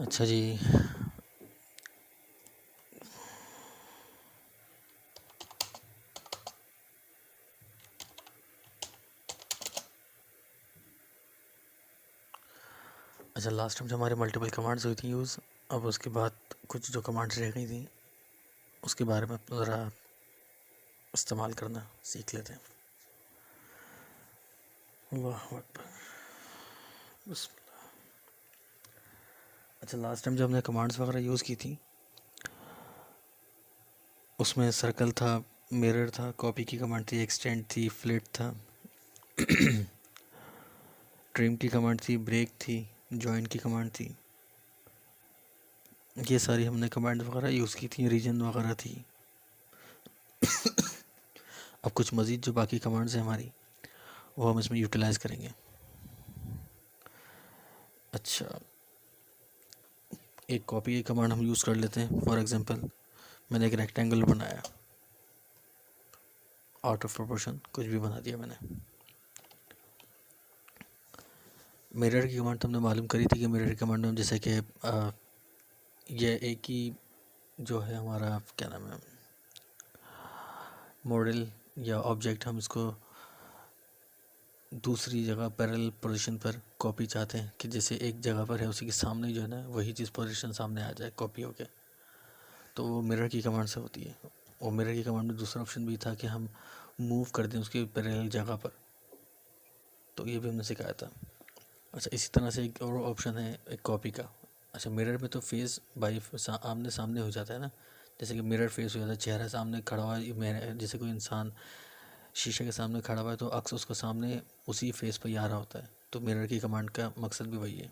अच्छा जी। अच्छा, last time जो हमारे मल्टीपल कमांड्स हुई थी यूज़, अब उसके बाद कुछ जो कमांड्स रह गई थी उसके बारे में ज़रा इस्तेमाल करना सीख लेते हैं। वाह अकबर। अच्छा, लास्ट टाइम जब हमने कमांड्स वगैरह यूज़ की थी उसमें सर्कल था, मिरर था, कॉपी की कमांड थी, एक्सटेंड थी, फ्लिट था, ट्रिम की कमांड थी, ब्रेक थी, जॉइन की कमांड थी। ये सारी हमने कमांड वगैरह यूज़ की थी, रीजन वगैरह थी। अब कुछ मज़ीद जो बाकी कमांड्स हैं हमारी वो हम इसमें यूटिलाइज़ करेंगे। अच्छा, एक कॉपी की कमांड हम यूज़ कर लेते हैं। फॉर एग्जांपल मैंने एक रेक्टेंगल बनाया, आउट ऑफ प्रोपोर्शन कुछ भी बना दिया मैंने। मिरर की कमांड तो हमने मालूम करी थी कि मिरर की कमांड में जैसे कि ये एक ही जो है हमारा क्या नाम है मॉडल या ऑब्जेक्ट, हम इसको दूसरी जगह पैरेलल पोजीशन पर कॉपी चाहते हैं कि जैसे एक जगह पर है उसी के सामने जो है ना वही चीज़ पोजीशन सामने आ जाए कॉपी होके, तो वो मिरर की कमांड से होती है। और मिरर की कमांड में दूसरा ऑप्शन भी था कि हम मूव कर दें उसकी पैरेलल जगह पर, तो ये भी हमने सिखाया था। अच्छा, इसी तरह से एक और ऑप्शन है एक कॉपी का। अच्छा, मिरर में तो फेस बाई आमने सामने हो जाता है ना, जैसे कि मिरर फेस हो जाता है, चेहरा सामने खड़ा हुआ है, जैसे कोई इंसान शीशे के सामने खड़ा हुआ है तो अक्स उसका सामने उसी फेस पर ही आ रहा होता है, तो मिरर की कमांड का मकसद भी वही है।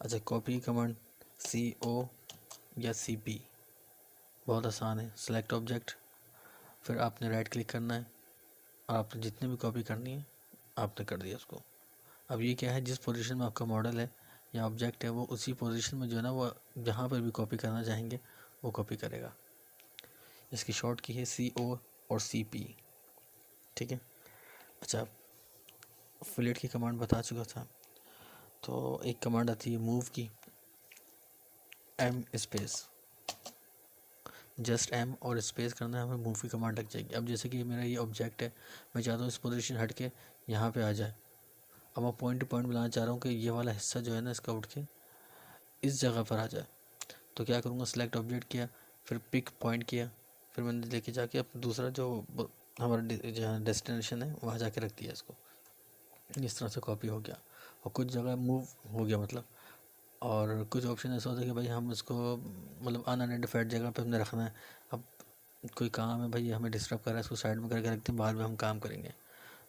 अच्छा, कॉपी की कमांड CO या CP बहुत आसान है। सेलेक्ट ऑब्जेक्ट, फिर आपने राइट क्लिक करना है और आपने जितने भी कॉपी करनी है आपने कर दिया उसको। अब ये क्या है, जिस पोजीशन में आपका मॉडल है या ऑब्जेक्ट है वो उसी पोजीशन में जो है ना वो जहाँ पर भी कॉपी करना चाहेंगे वो कॉपी करेगा। इसकी शॉर्ट की है CO और CP, ठीक है। अच्छा, फिलेट की कमांड बता चुका था, तो एक कमांड आती है मूव की, M स्पेस, जस्ट M और स्पेस करना है, हमें मूव की कमांड लग जाएगी। अब जैसे कि मेरा ये ऑब्जेक्ट है, मैं चाहता हूँ इस पोजीशन हट के यहाँ पे आ जाए। अब मैं पॉइंट टू पॉइंट बुलाना चाह रहा हूँ कि ये वाला हिस्सा जो है ना इसका उठ के इस जगह पर आ जाए, तो क्या करूँगा, सेलेक्ट ऑब्जेक्ट किया, फिर पिक पॉइंट किया, फिर मैंने लेके जाके अब दूसरा जो हमारा जहाँ डेस्टिनेशन है वहाँ जाके रख दिया इसको। इस तरह से कॉपी हो गया और कुछ जगह मूव हो गया मतलब। और कुछ ऑप्शन ऐसा होता है कि भाई हम इसको मतलब अनआइडेंटिफाइड जगह पे हमने रखना है। अब कोई काम है भाई हमें डिस्टर्ब कर रहा है, इसको साइड में करके रखते हैं, बाद में हम काम करेंगे।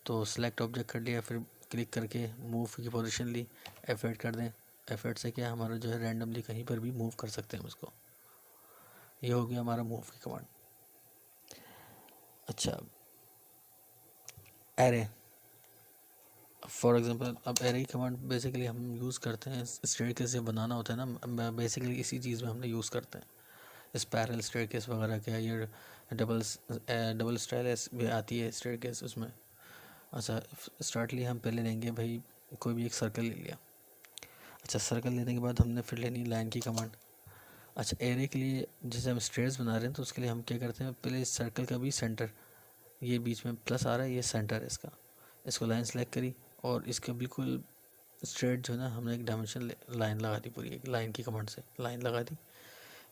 तो सेलेक्ट ऑब्जेक्ट कर लिया, फिर क्लिक करके मूव की पोजीशन ली, F8 कर दें। F8 से क्या हमारा जो है रैंडमली कहीं पर भी मूव कर सकते हैं हम इसको। ये हो गया हमारा मूव की कमांड। अच्छा, एरे, फॉर एग्जांपल अब एरे की कमांड बेसिकली हम यूज़ करते हैं स्टेयरकेस जब बनाना होता है ना, बेसिकली इसी चीज़ में हमने यूज़ करते हैं स्पायरल स्टेयरकेस वगैरह का, ये डबल स्टाइल भी आती है स्टेयरकेस उसमें। अच्छा, स्टार्ट लिए हम पहले लेंगे भाई कोई भी एक सर्कल ले लिया। अच्छा, सर्कल लेने के बाद हमने फिर लेनी लाइन की कमांड। अच्छा, एरे के लिए जैसे हम स्ट्रेट्स बना रहे हैं तो उसके लिए हम क्या करते हैं, पहले इस सर्कल का भी सेंटर, ये बीच में प्लस आ रहा है ये सेंटर है इसका, इसको लाइन सेलेक्ट करी और इसका बिल्कुल स्ट्रेट जो है ना हमने एक डायमेंशन लाइन लगा दी, पूरी एक लाइन की कमांड से लाइन लगा दी।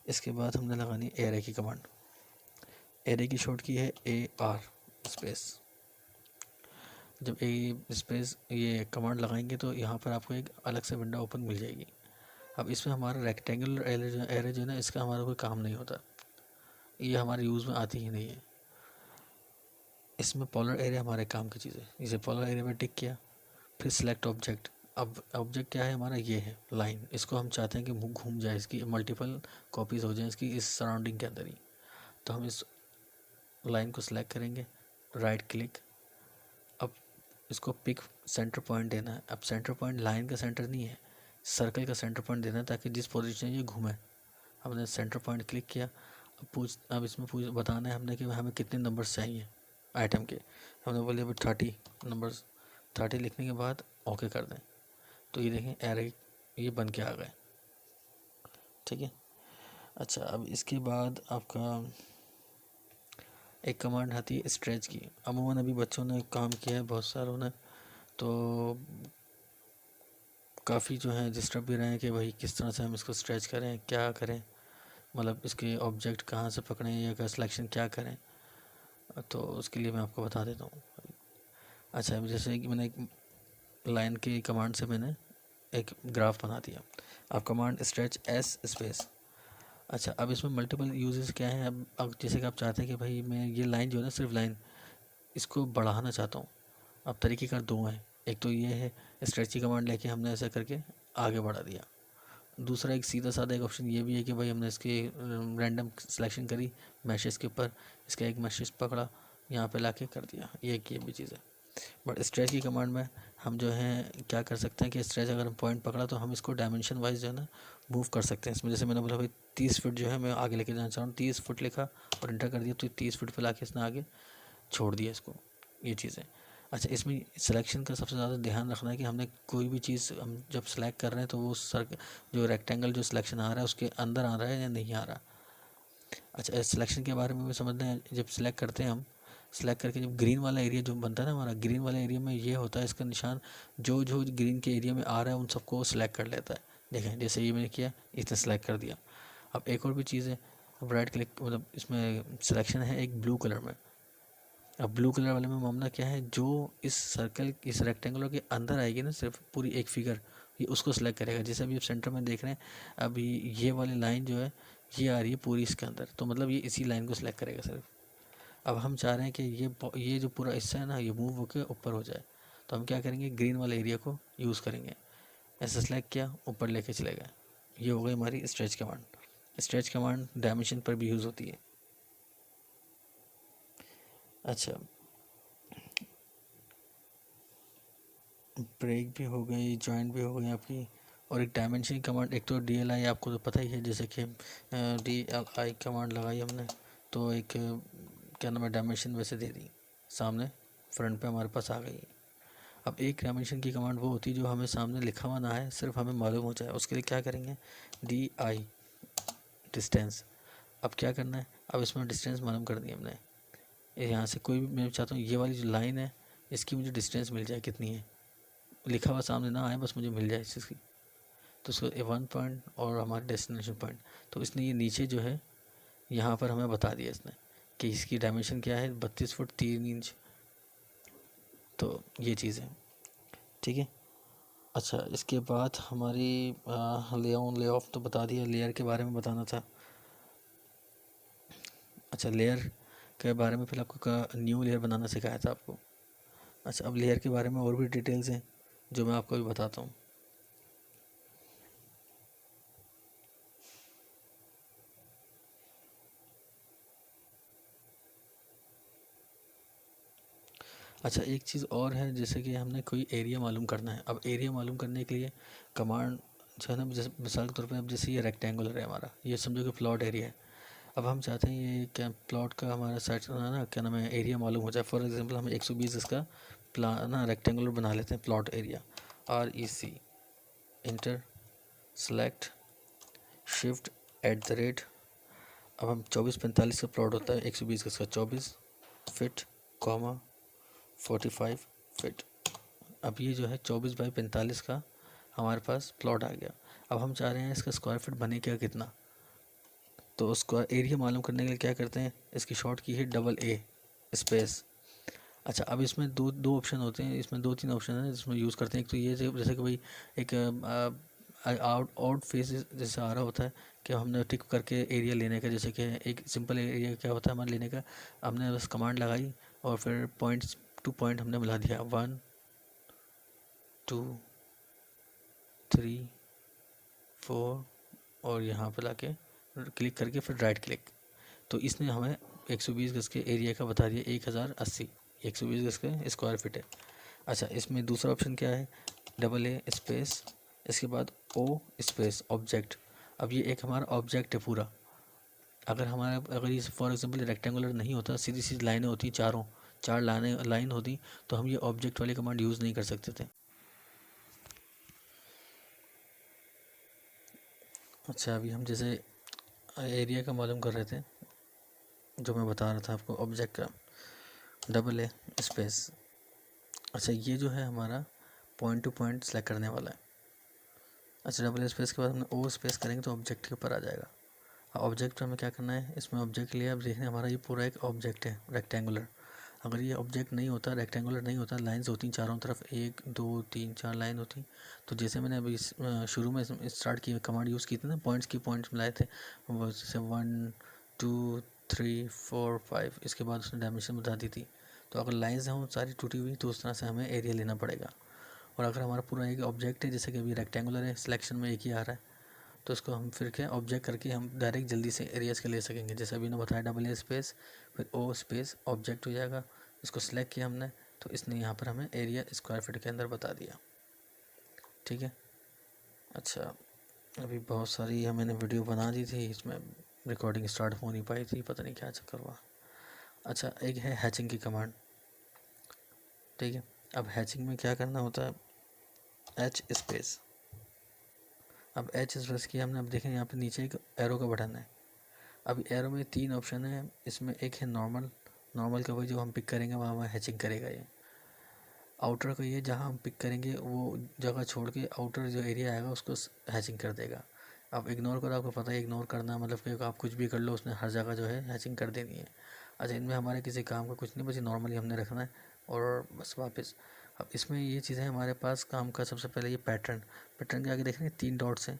इसके बाद हमने लगानी एरे की कमांड। एरे की शॉर्ट की है AR स्पेस। जब ए स्पेस ये कमांड लगाएंगे तो यहाँ पर आपको एक अलग से विंडो ओपन मिल जाएगी। अब इसमें हमारा रेक्टेंगुलर एरे जो है ना इसका हमारा कोई काम नहीं होता, ये हमारे यूज़ में आती ही नहीं है। इसमें पॉलर एरिया हमारे काम की चीज़ है। इसे पॉलर एरिया में टिक किया, फिर सिलेक्ट ऑब्जेक्ट। अब ऑब्जेक्ट क्या है हमारा, ये है लाइन, इसको हम चाहते हैं कि घूम जाए, इसकी मल्टीपल कॉपीज़ हो जाए इसकी इस सराउंडिंग के अंदर ही। तो हम इस लाइन को सिलेक्ट करेंगे, राइट क्लिक, अब इसको पिक सेंटर पॉइंट देना है। अब सेंटर पॉइंट लाइन का सेंटर नहीं है, सर्कल का सेंटर पॉइंट देना है ताकि जिस पोजीशन ये घूमे। हमने सेंटर पॉइंट क्लिक किया। अब इसमें बताना है हमने कि हमें कितने नंबर्स चाहिए आइटम के। हमने बोले अभी 30 नंबर्स। 30 लिखने के बाद ओके कर दें, तो ये देखें एरे ये बन के आ गए। ठीक है। अच्छा, अब इसके बाद आपका एक कमांड आती है स्ट्रेच की। अमूमन अभी बच्चों ने काम किया है बहुत सारों ने, तो काफ़ी जो है डिस्टर्ब भी रहे हैं कि भाई किस तरह से हम इसको स्ट्रेच करें, क्या करें, मतलब इसके ऑब्जेक्ट कहाँ से पकड़ें या का सिलेक्शन क्या करें। तो उसके लिए मैं आपको बता देता हूँ। अच्छा, अब जैसे कि मैंने एक लाइन के कमांड से मैंने एक ग्राफ बना दिया। आप कमांड स्ट्रेच एस स्पेस। अच्छा, अब इसमें मल्टीपल यूजेस क्या है। अब जैसे कि आप चाहते हैं कि भाई मैं ये लाइन जो है ना, सिर्फ लाइन, इसको बढ़ाना चाहता हूँ। अब तरीक़ेकार दो हैं। एक तो ये है स्ट्रेच की कमांड लेके हमने ऐसा करके आगे बढ़ा दिया। दूसरा एक सीधा साधा एक ऑप्शन ये भी है कि भाई हमने इसके रैंडम सिलेक्शन करी मैशेस के ऊपर, इसका एक मैशेस पकड़ा, यहाँ पे लाके कर दिया। ये भी चीज़ है। बट स्ट्रेच की कमांड में हम जो है क्या कर सकते हैं कि स्ट्रेच अगर हम पॉइंट पकड़ा तो हम इसको डायमेंशन वाइज जो है ना मूव कर सकते हैं। इसमें जैसे मैंने बोला भाई 30 फुट जो है मैं आगे लेके जाना चाह रहा हूँ, 30 फुट लिखा और इंटर कर दिया, तो 30 फुट पे लाके इसने आगे छोड़ दिया इसको। ये चीज़ है। अच्छा, इसमें सिलेक्शन का सबसे ज़्यादा ध्यान रखना है कि हमने कोई भी चीज़ हम जब सेलेक्ट कर रहे हैं तो वो जो रेक्टेंगल जो सिलेक्शन आ रहा है उसके अंदर आ रहा है या नहीं आ रहा। अच्छा, सिलेक्शन के बारे में भी समझना है। जब सिलेक्ट करते हैं हम, सेलेक्ट करके जब ग्रीन वाला एरिया जो बनता है ना हमारा, ग्रीन वाला एरिया में ये होता है इसका निशान, जो जो ग्रीन के एरिया में आ रहा है उन सबको सेलेक्ट कर लेता है। देखें, जैसे ये मैंने किया, इसने सेलेक्ट कर दिया। अब एक और भी चीज़ है, अब राइट क्लिक, मतलब इसमें सिलेक्शन है एक ब्लू कलर में। अब ब्लू कलर वाले में मामला क्या है, जो इस सर्कल इस रेक्टेंगुलर के अंदर आएगी ना सिर्फ पूरी एक फिगर, ये उसको सेलेक्ट करेगा। जैसे अभी आप सेंटर में देख रहे हैं, अभी ये वाली लाइन जो है ये आ रही है पूरी इसके अंदर, तो मतलब ये इसी लाइन को सिलेक्ट करेगा सिर्फ। अब हम चाह रहे हैं कि ये जो पूरा हिस्सा है ना ये मूव होकर ऊपर हो जाए, तो हम क्या करेंगे, ग्रीन वाले एरिया को यूज़ करेंगे। ऐसा सेलेक्ट किया, ऊपर लेके चलेगा। ये हो गई हमारी stretch command. Stretch command dimension पर भी यूज़ होती है। अच्छा, ब्रेक भी हो गई, जॉइंट भी हो गई आपकी। और एक डायमेंशन कमांड, एक तो DLI आपको तो पता ही है, जैसे कि DLI कमांड लगाई हमने तो एक क्या नाम है डायमेंशन वैसे दे दी, सामने फ्रंट पे हमारे पास आ गई। अब एक डायमेंशन की कमांड वो होती है जो हमें सामने लिखा हुआ ना है, सिर्फ हमें मालूम हो जाए। उसके लिए क्या करेंगे, DI डिस्टेंस। अब क्या करना है, अब इसमें डिस्टेंस मालूम कर दी हमने। यहाँ से कोई भी, मैं चाहता हूँ ये वाली जो लाइन है इसकी मुझे डिस्टेंस मिल जाए, कितनी है, लिखा हुआ सामने ना आए, बस मुझे मिल जाए इस चीज़ की। तो उसको 1 पॉइंट और हमारे डेस्टिनेशन पॉइंट, तो इसने ये नीचे जो है यहाँ पर हमें बता दिया इसने कि इसकी डायमेंशन क्या है, 32 फुट 3 इंच। तो ये चीज़ है, ठीक है। अच्छा, इसके बाद हमारी ले ऑन ले ऑफ तो बता दिया, लेयर के बारे में बताना था। अच्छा, लेयर के बारे में फिर आपको न्यू लेयर बनाना सिखाया था आपको। अच्छा, अब लेयर के बारे में और भी डिटेल्स हैं जो मैं आपको भी बताता हूँ। अच्छा, एक चीज़ और है, जैसे कि हमने कोई एरिया मालूम करना है। अब एरिया मालूम करने के लिए कमांड जो है ना, जैसे मिसाल के तौर पे अब जैसे ये रेक्टेंगुलर है हमारा, ये समझो कि प्लॉट एरिया है। अब हम चाहते हैं ये क्या प्लॉट का हमारा साइड ना क्या नाम है एरिया मालूम हो जाए। फॉर एग्जांपल हम 120 इसका ना रेक्टेंगुलर बना लेते हैं plot area. REC inter select shift @ अब हम 24-45 का प्लॉट होता है 120 का, इसका 24 फिट कॉमा 45 फिट। अब ये जो है 24/45 का हमारे पास प्लॉट आ गया। अब हम चाह रहे हैं इसका स्क्वायर फीट बने क्या, कितना, तो स्क्वायर एरिया मालूम करने के लिए क्या करते हैं, इसकी शॉर्ट की है AA स्पेस। अच्छा, अब इसमें दो दो ऑप्शन होते हैं, इसमें 2-3 ऑप्शन हैं जिसमें यूज़ करते हैं। एक तो ये जैसे कि भाई एक आउट फेस जैसे आ रहा होता है कि हमने टिक करके एरिया लेने का, जैसे कि एक सिंपल एरिया क्या होता है हमारे लेने का, हमने बस कमांड लगाई और फिर पॉइंट्स टू पॉइंट हमने मिला दिया, 1 2 3 4 और यहाँ पर लाके क्लिक करके फिर राइट क्लिक। तो इसने हमें 120 गज के एरिया का बता दिया 1080, 120 गज के स्क्वायर फीट है। अच्छा, इसमें दूसरा ऑप्शन क्या है, AA स्पेस, इसके बाद O स्पेस ऑब्जेक्ट। अब ये एक हमारा ऑब्जेक्ट है पूरा। अगर ये फॉर एग्जांपल रेक्टेंगुलर नहीं होता, सीधी सीधी लाइनें होती, चार लाइन होती, तो हम ये ऑब्जेक्ट वाली कमांड यूज़ नहीं कर सकते थे। अच्छा, अभी हम जैसे एरिया का मालूम कर रहे थे, जो मैं बता रहा था आपको ऑब्जेक्ट का, डबल ए स्पेस। अच्छा, ये जो है हमारा पॉइंट टू पॉइंट सेलेक्ट करने वाला है। अच्छा, डबल ए स्पेस के बाद हमने ओ स्पेस करेंगे तो ऑब्जेक्ट के ऊपर आ जाएगा। ऑब्जेक्ट पे हमें क्या करना है, इसमें ऑब्जेक्ट लिया, अब देखने हमारा ये पूरा एक ऑब्जेक्ट है रेक्टेंगुलर। अगर ये ऑब्जेक्ट नहीं होता, रेक्टेंगुलर नहीं होता, लाइंस होती चारों तरफ, 1 2 3 4 लाइन होती, तो जैसे मैंने अभी शुरू में स्टार्ट की कमांड यूज़ की थी ना, पॉइंट्स की पॉइंट्स मिलाए थे, वो जैसे 1 2 3 4 5, इसके बाद उसने डायमेंशन बता दी थी। तो अगर लाइंस हों सारी टूटी हुई तो उस तरह से हमें एरिया लेना पड़ेगा। और अगर हमारा पूरा एक ऑब्जेक्ट है, जैसे कि अभी रेक्टेंगुलर है, सिलेक्शन में एक ही आ रहा है, तो इसको हम फिर क्या ऑब्जेक्ट करके हम डायरेक्ट जल्दी से एरियाज़ के ले सकेंगे। जैसे अभी ने बताया, डबल ए स्पेस फिर ओ स्पेस ऑब्जेक्ट हो जाएगा। इसको सिलेक्ट किया हमने, तो इसने यहाँ पर हमें एरिया स्क्वायर फीट के अंदर बता दिया। ठीक है। अच्छा, अभी बहुत सारी मैंने वीडियो बना दी थी, इसमें रिकॉर्डिंग स्टार्ट हो नहीं पाई थी, पता नहीं क्या चक्कर हुआ। अच्छा, एक है हैचिंग की कमांड। ठीक है, अब हैचिंग में क्या करना होता है, एच स्पेस। अब एच स्पेस किया हमने, अब देखें यहाँ पे नीचे एक एरो का बटन है। अब एरो में 3 ऑप्शन है, इसमें एक है नॉर्मल। नॉर्मल का वही जो हम पिक करेंगे वहाँ वहाँ हैचिंग करेगा ये। आउटर का ये जहाँ हम पिक करेंगे वो जगह छोड़ के आउटर जो एरिया आएगा उसको हैचिंग कर देगा। अब इग्नोर करो, आपको पता है इग्नोर करना मतलब कि आप कुछ भी कर लो, उसने हर जगह जो है हैचिंग कर देनी है। अच्छा, इनमें हमारे किसी काम का कुछ नहीं, बस नॉर्मली हमने रखना है और बस वापस। अब इसमें ये चीज़ें हमारे पास काम का, सबसे पहले ये पैटर्न। पैटर्न के आगे देखेंगे 3 डॉट्स हैं,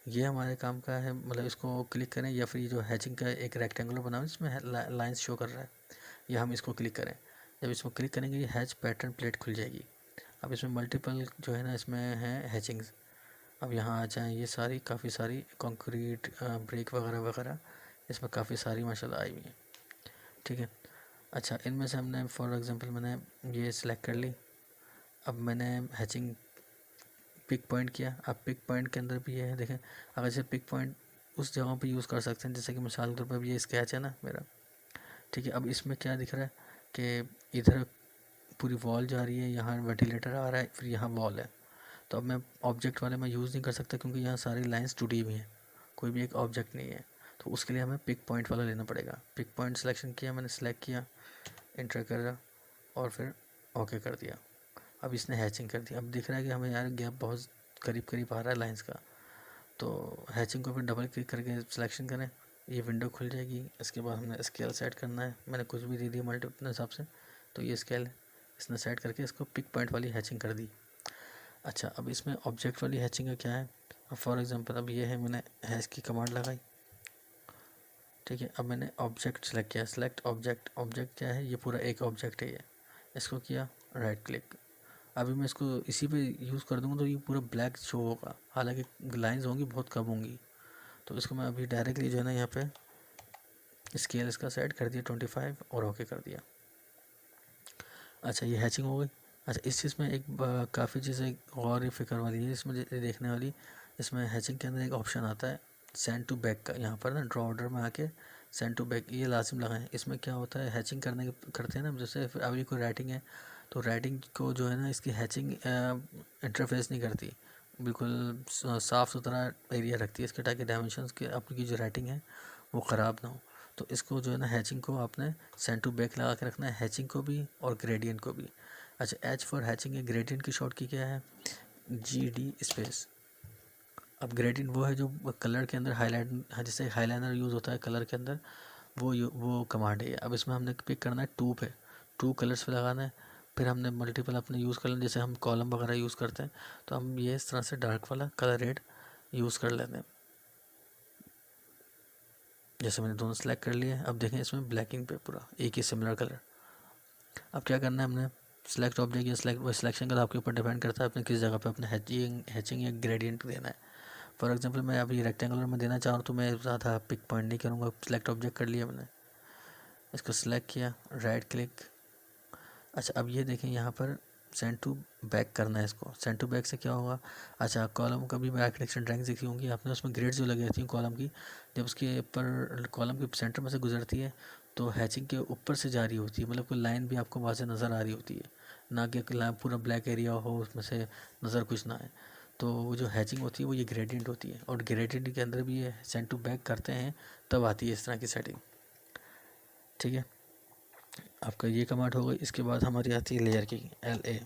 ये हमारे काम का है, मतलब इसको क्लिक करें, या फिर ये जो हैचिंग का एक रेक्टेंगुलर बना हुआ है जिसमें लाइंस शो कर रहा है, ये हम इसको क्लिक करें। जब इसको क्लिक करेंगे ये हैच पैटर्न प्लेट खुल जाएगी। अब इसमें मल्टीपल जो है ना, इसमें है हैचिंग्स। अब यहाँ आ जाएँ, ये सारी काफ़ी सारी कंक्रीट ब्रेक वगैरह वगैरह, इसमें काफ़ी सारी माशाल्लाह आई हुई हैं। ठीक है। अच्छा, इनमें से हमने फॉर एग्जांपल मैंने ये सिलेक्ट कर ली। अब मैंने हैचिंग पिक पॉइंट किया। अब पिक पॉइंट के अंदर भी ये है, देखें, अगर जैसे पिक पॉइंट उस जगह पे यूज़ कर सकते हैं, जैसे कि मिसाल के तौर पर ये स्केच है ना मेरा। ठीक है, अब इसमें क्या दिख रहा है कि इधर पूरी वॉल जा रही है, यहाँ वेंटिलेटर आ रहा है, फिर यहाँ वॉल है। तो अब मैं ऑब्जेक्ट वाले में यूज़ नहीं कर सकता क्योंकि यहाँ सारी लाइंस टूटी हुई हैं, कोई भी एक ऑब्जेक्ट नहीं है। तो उसके लिए हमें पिक पॉइंट वाला लेना पड़ेगा। पिक पॉइंट सिलेक्शन किया मैंने, सेलेक्ट किया, इंटर करा और फिर ओके कर दिया। अब इसने हैचिंग कर दी। अब दिख रहा है कि हमें यार गैप बहुत करीब करीब आ रहा है लाइंस का, तो हैचिंग को फिर डबल क्लिक करके सिलेक्शन करें, ये विंडो खुल जाएगी। इसके बाद हमने स्केल सेट करना है, मैंने कुछ भी दे दी मल्टी अपने हिसाब से, तो ये स्केल है, इसने सेट करके इसको पिक पॉइंट वाली हैचिंग कर दी। अच्छा, अब इसमें ऑब्जेक्ट वाली हैचिंग का क्या है, अब फॉर एग्जांपल अब ये है, मैंने हैच की कमांड लगाई। ठीक है, अब मैंने ऑब्जेक्ट सेलेक्ट किया, सेलेक्ट ऑब्जेक्ट। ऑब्जेक्ट क्या है, ये पूरा एक ऑब्जेक्ट है ये। इसको किया राइट क्लिक। अभी मैं इसको इसी पे यूज़ कर दूँगा तो ये पूरा ब्लैक शो होगा, हालांकि लाइंस होंगी बहुत कम होंगी। तो इसको मैं अभी डायरेक्टली जो है ना यहाँ पे स्केल इसका सेट कर दिया 25 और ओके कर दिया। अच्छा, ये हैचिंग हो गई। अच्छा, इस चीज़ में एक काफ़ी चीज़ें गौर फिक्र वाली है इसमें देखने वाली। इसमें हैचिंग के अंदर एक ऑप्शन आता है सेंड टू बैक का, यहाँ पर ना ड्रॉ ऑर्डर में आके सेंड टू बैक ये लाजिम लगाएं। इसमें क्या होता है, हैचिंग करते हैं ना, जैसे फिर अभी कोई राइटिंग है तो राइटिंग को जो है ना इसकी हैचिंग इंटरफेस नहीं करती, बिल्कुल साफ़ सुथरा एरिया रखती है इसके, ताकि डायमेंशंस के आपकी जो राइटिंग है वो ख़राब ना हो। तो इसको जो है ना हैचिंग को आपने सेंड टू बैक लगा के रखना है, हैचिंग को भी और ग्रेडियंट को भी। अच्छा, एच फॉर हैचिंग है, ग्रेडियंट की शॉर्ट की क्या है, GD स्पेस। अब ग्रेडियंट वो है जो कलर के अंदर हाईलाइट, जैसे हाईलाइनर यूज़ होता है कलर के अंदर, वो कमांड है। अब इसमें हमने पिक करना है टू पे, टू कलर्स पे लगाना है। फिर हमने मल्टीपल अपने यूज़ कर लेना, जैसे हम कॉलम वगैरह यूज़ करते हैं तो हम ये इस तरह से डार्क वाला कलर रेड यूज़ कर लेते हैं। जैसे मैंने दोनों सेलेक्ट कर लिए। अब देखें इसमें ब्लैकिंग पे पूरा एक ही सिमिलर कलर। अब क्या करना है हमने, सेलेक्ट ऑब्जेक्ट या सिलेक्शन का आपके ऊपर डिपेंड करता है, अपने किस जगह पे अपने हैचिंग या ग्रेडियंट देना है। फॉर एग्जांपल मैं अभी रेक्टेंगुलर में देना चाह रहा हूँ तो मैं ज़्यादा पिक पॉइंट नहीं करूँगा, सेलेक्ट ऑब्जेक्ट कर लिया मैंने, इसको सेलेक्ट किया, राइट क्लिक। अच्छा, अब ये देखें यहाँ पर सेंड टू बैक करना है इसको। सेंड टू बैक से क्या होगा, अच्छा कॉलम का भी मैं आर्किटेक्चर ड्राइंग देखी होंगी आपने, उसमें ग्रेड्स जो लगी रहती हैं कॉलम की, जब उसके ऊपर कॉलम के सेंटर में से गुजरती है तो हैचिंग के ऊपर से जा रही होती है, मतलब कोई लाइन भी आपको वहाँ से नज़र आ रही होती है, ना कि पूरा ब्लैक एरिया हो उसमें से नज़र कुछ ना आए। तो वो जो हैचिंग होती है वो ये ग्रेडियंट होती है, और ग्रेडियंट के अंदर भी ये सेंड टू बैक करते हैं तब आती है इस तरह की सेटिंग। ठीक है, आपका ये कमांड हो गई। इसके बाद हमारी आती है लेयर की, LA।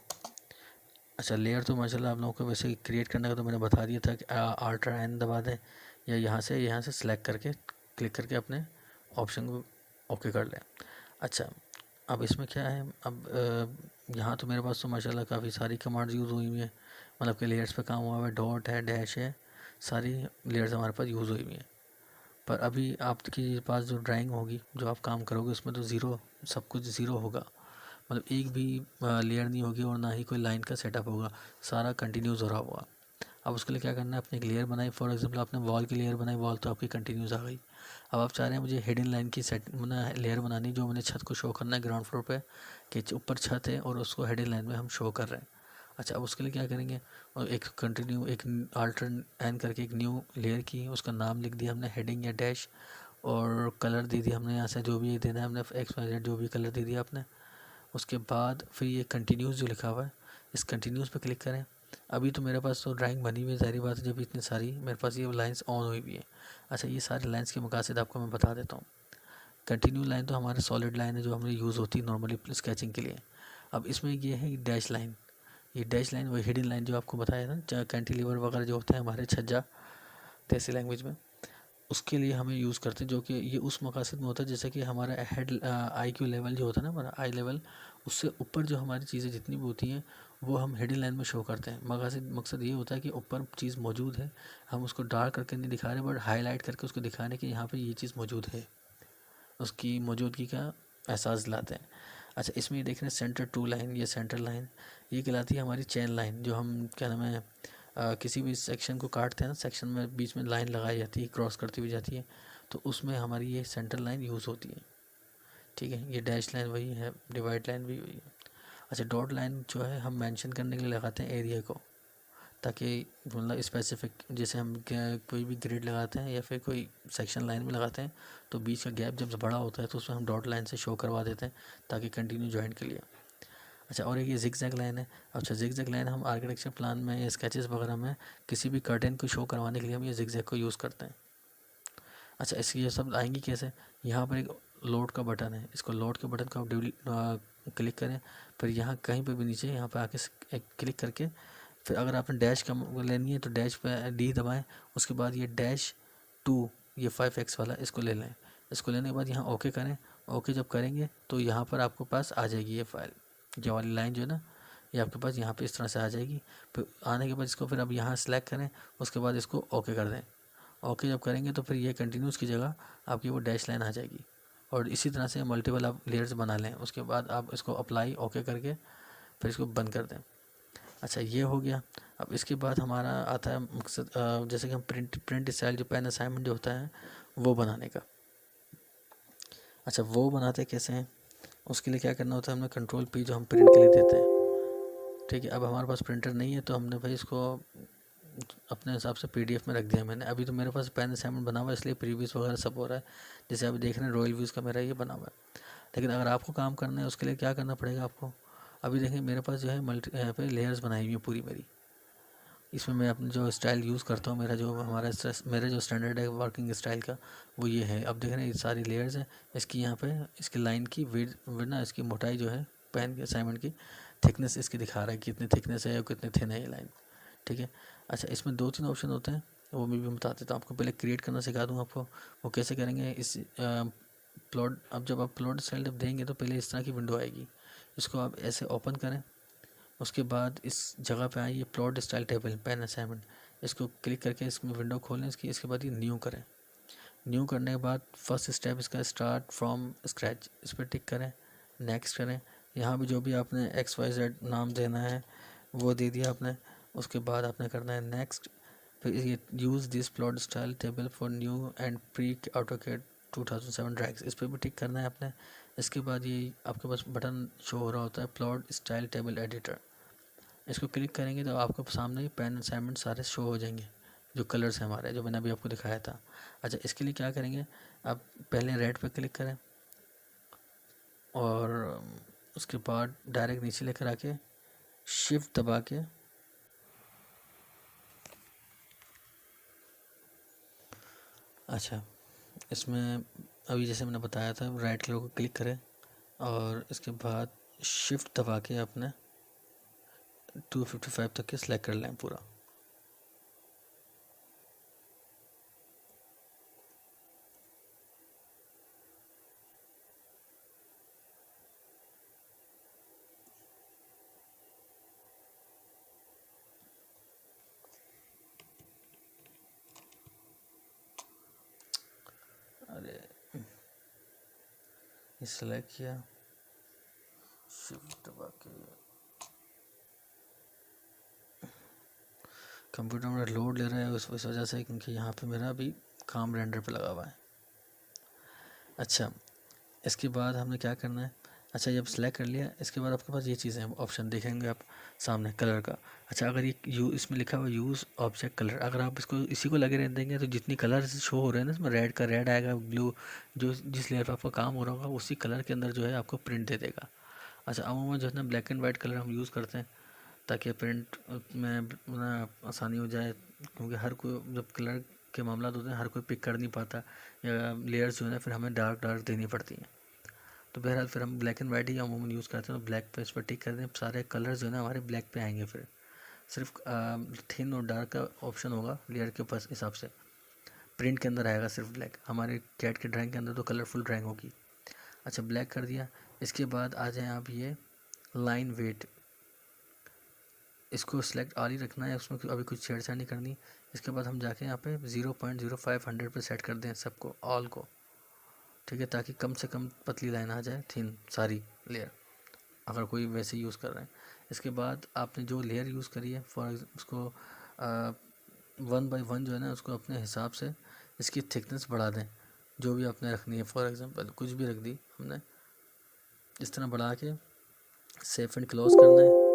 अच्छा, लेयर तो माशाल्लाह आप लोगों को वैसे क्रिएट करने का तो मैंने बता दिया था कि Alt+N दबा दें, या यहाँ से सेलेक्ट करके क्लिक करके अपने ऑप्शन को ओके कर लें। अच्छा, अब इसमें क्या है, अब यहाँ तो मेरे पास तो माशाल्लाह काफ़ी सारी कमांड्स यूज़ हुई हुई हैं, मतलब कि लेयर्स पे काम हुआ हुआ है, डॉट है, डैश है, सारी लेयर्स हमारे पास यूज़ हुई हुई हैं। पर अभी आपके पास जो ड्राइंग होगी, जो आप काम करोगे, उसमें तो ज़ीरो, सब कुछ ज़ीरो होगा, मतलब एक भी लेयर नहीं होगी और ना ही कोई लाइन का सेटअप होगा, सारा कंटिन्यूस हो रहा होगा। अब उसके लिए क्या करना है, अपने एक लेयर बनाई, फॉर एग्जांपल आपने वॉल की लेयर बनाई, वॉल तो आपकी कंटिन्यूस आ गई। अब आप चाह रहे हैं मुझे हिडन लाइन की सेट लेयर बनानी, जो मैंने छत को शो करना है ग्राउंड फ्लोर पे, कि ऊपर छत है और उसको हिडन लाइन में हम शो कर रहे हैं। अच्छा, अब उसके लिए क्या करेंगे, और एक कंटिन्यू एक Alt+N करके एक न्यू लेयर की, उसका नाम लिख दिया हमने हेडिंग या डैश, और कलर दे दिया हमने यहाँ से जो भी देना है हमने, XYZ जो भी कलर दे दिया आपने। उसके बाद फिर ये कंटिन्यूस जो लिखा हुआ है, इस कंटिन्यूस पे क्लिक करें। अभी तो मेरे पास तो ड्राइंग बनी हुई है, ज़ाहिर बात है, जब इतनी सारी मेरे पास ये लाइंस ऑन हुई हुई है। अच्छा, ये सारे लाइंस के मकासद आपको मैं बता देता हूँ। कंटिन्यू लाइन तो हमारे सॉलिड लाइन है, जो हमें यूज़ होती है नॉर्मली स्केचिंग के लिए। अब इसमें ये है डैश लाइन, ये डैश लाइन वही हिडन लाइन जो आपको बताया था, कैंटिलीवर वगैरह जो होते हैं हमारे छज्जा देसी लैंग्वेज में, उसके लिए हमें यूज़ करते हैं, जो कि ये उस मकासद में होता है जैसे कि हमारा हेड IQ लेवल जो होता है ना, हमारा आई लेवल, उससे ऊपर जो हमारी चीज़ें जितनी भी होती हैं वो हम हिडन लाइन में शो करते हैं। मकसद ये होता है कि ऊपर चीज़ मौजूद है, हम उसको डार्क करके नहीं दिखा रहे, बट हाईलाइट करके उसको दिखा रहे कि यहाँ पे ये चीज़ मौजूद है, उसकी मौजूदगी का एहसास दिलाते हैं। अच्छा, इसमें ये देख रहे हैं सेंटर टू लाइन, ये सेंटर लाइन, ये कहलाती है हमारी चेन लाइन, जो हम क्या नाम है किसी भी सेक्शन को काटते हैं ना, सेक्शन में बीच में लाइन लगाई जाती है, क्रॉस करती हुई जाती है, तो उसमें हमारी ये सेंटर लाइन यूज़ होती है। ठीक है, ये डैश लाइन वही है, डिवाइड लाइन भी वही है। अच्छा, डॉट लाइन जो है हम मेंशन करने के लिए लगाते हैं एरिया को, ताकि मतलब स्पेसिफिक, जैसे हम कोई भी ग्रिड लगाते हैं या फिर कोई सेक्शन लाइन में लगाते हैं, तो बीच का गैप जब बड़ा होता है तो उसमें हम डॉट लाइन से शो करवा देते हैं, ताकि कंटिन्यू जॉइंट के लिए। अच्छा, और एक ये जिगजैग लाइन है। अच्छा, जिगजैग लाइन हम आर्किटेक्चर प्लान में या स्केचेस वगैरह में किसी भी कर्टेन को शो करवाने के लिए हम ये जिगजैग को यूज़ करते हैं। अच्छा, इसकी ये सब आएंगी कैसे, यहाँ पर एक लोड का बटन है, इसको लोड के बटन को आप क्लिक करें, फिर यहाँ कहीं पर भी नीचे यहाँ पर आके क्लिक करके, फिर अगर आपने डैश का लेनी है तो डैश पे D दबाएं, उसके बाद ये -2, ये 5x वाला, इसको ले लें। इसको लेने के बाद यहाँ ओके करें। ओके जब करेंगे तो यहाँ पर आपको पास आ जाएगी ये फाइल, ये वाली लाइन जो है ना, ये आपके पास यहाँ पे इस तरह से आ जाएगी। फिर आने के बाद इसको फिर अब यहाँ सेलेक्ट करें, उसके बाद इसको ओके कर दें। ओके जब करेंगे तो फिर ये कंटिन्यूस की जगह आपकी वो डैश लाइन आ जाएगी, और इसी तरह से मल्टीपल आप लेयर्स बना लें। उसके बाद आप इसको अप्लाई ओके करके फिर इसको बंद कर दें। अच्छा, ये हो गया। अब इसके बाद हमारा आता है मकसद, जैसे कि हम प्रिंट स्टाइल जो पेन असाइनमेंट जो होता है वो बनाने का। अच्छा, वो बनाते कैसे हैं, उसके लिए क्या करना होता है, हमने Ctrl+P जो हम प्रिंट के लिए देते हैं। ठीक है, अब हमारे पास प्रिंटर नहीं है तो हमने भाई इसको अपने हिसाब से PDF में रख दिया मैंने। अभी तो मेरे पास पेन असाइनमेंट बना हुआ है, इसलिए प्रीव्यूज़ वगैरह सब हो रहा है, जैसे आप देख रहे हैं रॉयल व्यूज़ का मेरा ये बना हुआ है। लेकिन अगर आपको काम करना है उसके लिए क्या करना पड़ेगा आपको, अभी देखिए मेरे पास जो है यहाँ पे लेयर्स बनाई हुई है पूरी मेरी। इसमें मैं अपने जो स्टाइल यूज़ करता हूँ, मेरा जो स्टैंडर्ड है वर्किंग स्टाइल का, वो ये है। अब देख रहे हैं ये सारी लेयर्स हैं, इसकी यहाँ पे इसकी लाइन की विड्थ ना, इसकी मोटाई जो है पेन के असाइनमेंट की, थिकनेस इसकी दिखा रहा है कितनी थिकनेस है और कितनी थिन है ये लाइन। ठीक है। अच्छा, इसमें 2-3 ऑप्शन होते हैं, वो मैं भी बता देता हूँ आपको। पहले क्रिएट करना सिखा दूँ आपको, वो कैसे करेंगे। इस प्लॉट, अब जब आप प्लॉट स्टाइल जब देंगे तो पहले इस तरह की विंडो आएगी, इसको आप ऐसे ओपन करें। उसके बाद इस जगह पे आए ये plot style table pen assignment, इसको क्लिक करके इसमें विंडो खोलें इसकी। इसके बाद ये न्यू करें। न्यू करने के बाद फर्स्ट स्टेप इसका स्टार्ट फ्रॉम स्क्रैच, इस पर टिक करें, नेक्स्ट करें। यहाँ भी जो भी आपने XYZ नाम देना है वो दे दिया आपने। उसके बाद आपने करना है नेक्स्ट। फिर ये use this plot style table for new and pre AutoCAD 2007 drags, इस पर भी टिक करना है आपने। इसके बाद ये आपके पास बटन शो हो रहा होता है प्लॉट स्टाइल टेबल एडिटर, इसको क्लिक करेंगे तो आपको सामने पेन असाइनमेंट सारे शो हो जाएंगे, जो कलर्स हैं हमारे, जो मैंने अभी आपको दिखाया था। अच्छा, इसके लिए क्या करेंगे, आप पहले रेड पे क्लिक करें और उसके बाद डायरेक्ट नीचे लेकर आके शिफ्ट दबा के अच्छा, इसमें अभी जैसे मैंने बताया था, राइट कलर को क्लिक करें और इसके बाद शिफ्ट दबा के आपने 255 तक के सिलेक्ट कर लें पूरा। अरे, ये सिलेक्ट किया, शिफ्ट दबा के कंप्यूटर मेरा लोड ले रहा है उस वजह से, क्योंकि यहाँ पे मेरा अभी काम रेंडर पे लगा हुआ है। अच्छा, इसके बाद हमने क्या करना है, अच्छा जब सेलेक्ट कर लिया इसके बाद आपके पास ये चीज़ें ऑप्शन देखेंगे आप सामने कलर का। अच्छा, अगर ये इसमें लिखा हुआ यूज़ ऑब्जेक्ट कलर, अगर आप इसको इसी को लगे रह देंगे तो जितनी कलर शो हो रहे हैं ना इसमें, रेड का रेड आएगा, ब्लू जो जिस लेयर पर आपका काम हो रहा होगा उसी कलर के अंदर जो है आपको प्रिंट दे देगा। अच्छा, अमूमन जो है ना ब्लैक एंड वाइट कलर हम यूज़ करते हैं ताकि प्रिंट में आसानी हो जाए, क्योंकि हर कोई जब कलर के मामला होते हैं हर कोई पिक कर नहीं पाता, या लेयर्स जो है ना फिर हमें डार्क डार्क देनी पड़ती हैं। तो बहरहाल फिर हम ब्लैक एंड वाइट ही अमूमन यूज़ करते हैं। तो ब्लैक पे इस पर टिक कर दें, सारे कलर्स जो है ना हमारे ब्लैक पे आएंगे। फिर सिर्फ थिन और डार्क का ऑप्शन होगा लेयर के पास, हिसाब से प्रिंट के अंदर आएगा सिर्फ ब्लैक। हमारे कैट के ड्राइंग के अंदर तो कलरफुल ड्राइंग होगी। अच्छा, ब्लैक कर दिया। इसके बाद आ जाएँ आप ये लाइन वेट, इसको सिलेक्ट ऑल ही रखना है, उसमें अभी कुछ छेड़छाड़ नहीं करनी। इसके बाद हम जाके यहाँ पे 0.05 100 पे सेट कर दें सबको, ऑल को, ठीक है, ताकि कम से कम पतली लाइन आ जाए, थिन सारी लेयर, अगर कोई वैसे यूज़ कर रहे हैं। इसके बाद आपने जो लेयर यूज़ करी है फॉर उसको 1 बाई 1 जो है ना उसको अपने हिसाब से इसकी थिकनेस बढ़ा दें, जो भी आपने रखनी है। फॉर एग्जांपल कुछ भी रख दी हमने, इस तरह बढ़ा के सेव एंड क्लोज करना है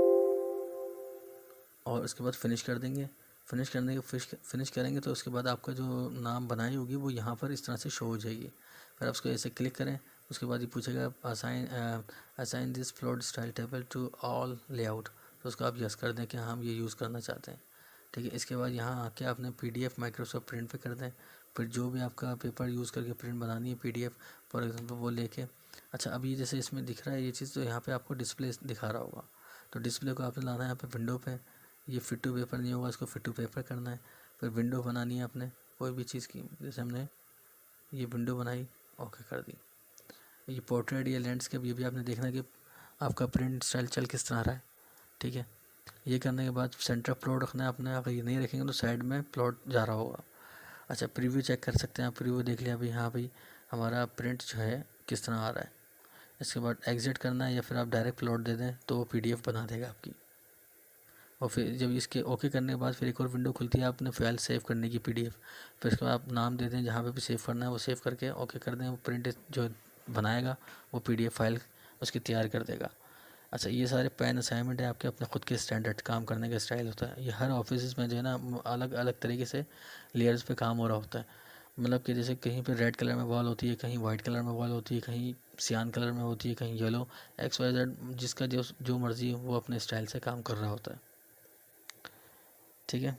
और उसके बाद फिनिश कर देंगे। फिनिश करने के फिनिश करेंगे तो उसके बाद आपका जो नाम बनाई होगी वो यहाँ पर इस तरह से शो हो जाएगी। फिर आप उसको ऐसे क्लिक करें, उसके बाद ये पूछेगा assign this plot style table to all layout, तो उसको आप यस कर दें कि हम ये यूज़ करना चाहते हैं, ठीक है। इसके बाद यहाँ आके आपने PDF माइक्रोसॉफ्ट प्रिंट पे कर दें। फिर जो भी आपका पेपर यूज़ करके प्रिंट बनानी है PDF फॉर एग्जांपल वो लेके। अच्छा, अभी जैसे इसमें दिख रहा है ये चीज़, तो यहाँ पे आपको डिस्प्ले दिखा रहा होगा, तो डिस्प्ले को आपने लाना है यहाँ पे विंडो पे। ये फिट टू पेपर नहीं होगा, इसको फिट टू पेपर करना है। फिर विंडो बनानी है अपने कोई भी चीज़ की, जैसे हमने ये विंडो बनाई, ओके कर दी। ये पोर्ट्रेट या लैंडस्केप, ये भी आपने देखना है कि आपका प्रिंट स्टाइल चल किस तरह रहा है, ठीक है। ये करने के बाद सेंटर प्लॉट रखना है अपने, अगर ये नहीं रखेंगे तो साइड में प्लॉट जा रहा होगा। अच्छा, प्रीव्यू चेक कर सकते हैं आप, प्रीव्यू देख लिया अभी, हाँ भाई हमारा प्रिंट जो है किस तरह आ रहा है। इसके बाद एग्जिट करना है या फिर आप डायरेक्ट प्लॉट दे दें तो वो PDF बना देगा आपकी। और फिर जब इसके ओके करने के बाद फिर एक और विंडो खुलती है अपने फाइल सेव करने की PDF। फिर इसके बाद आप नाम दे दें, जहाँ पे भी सेव करना है वो सेव करके ओके कर दें, वो प्रिंट जो बनाएगा वो PDF फाइल उसकी तैयार कर देगा। अच्छा, ये सारे पेन असाइनमेंट है आपके अपने खुद के स्टैंडर्ड काम करने का स्टाइल होता है। ये हर ऑफिस में जो है ना अलग अलग तरीके से लेयर्स पे काम हो रहा होता है। मतलब कि जैसे कहीं पे रेड कलर में वॉल होती है, कहीं वाइट कलर में वॉल होती है, कहीं सियान कलर में होती है, कहीं येलो, XYZ, जिसका जो मर्ज़ी वो अपने स्टाइल से काम कर रहा होता है, ठीक है।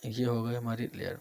ये हो गई हमारी लेयर।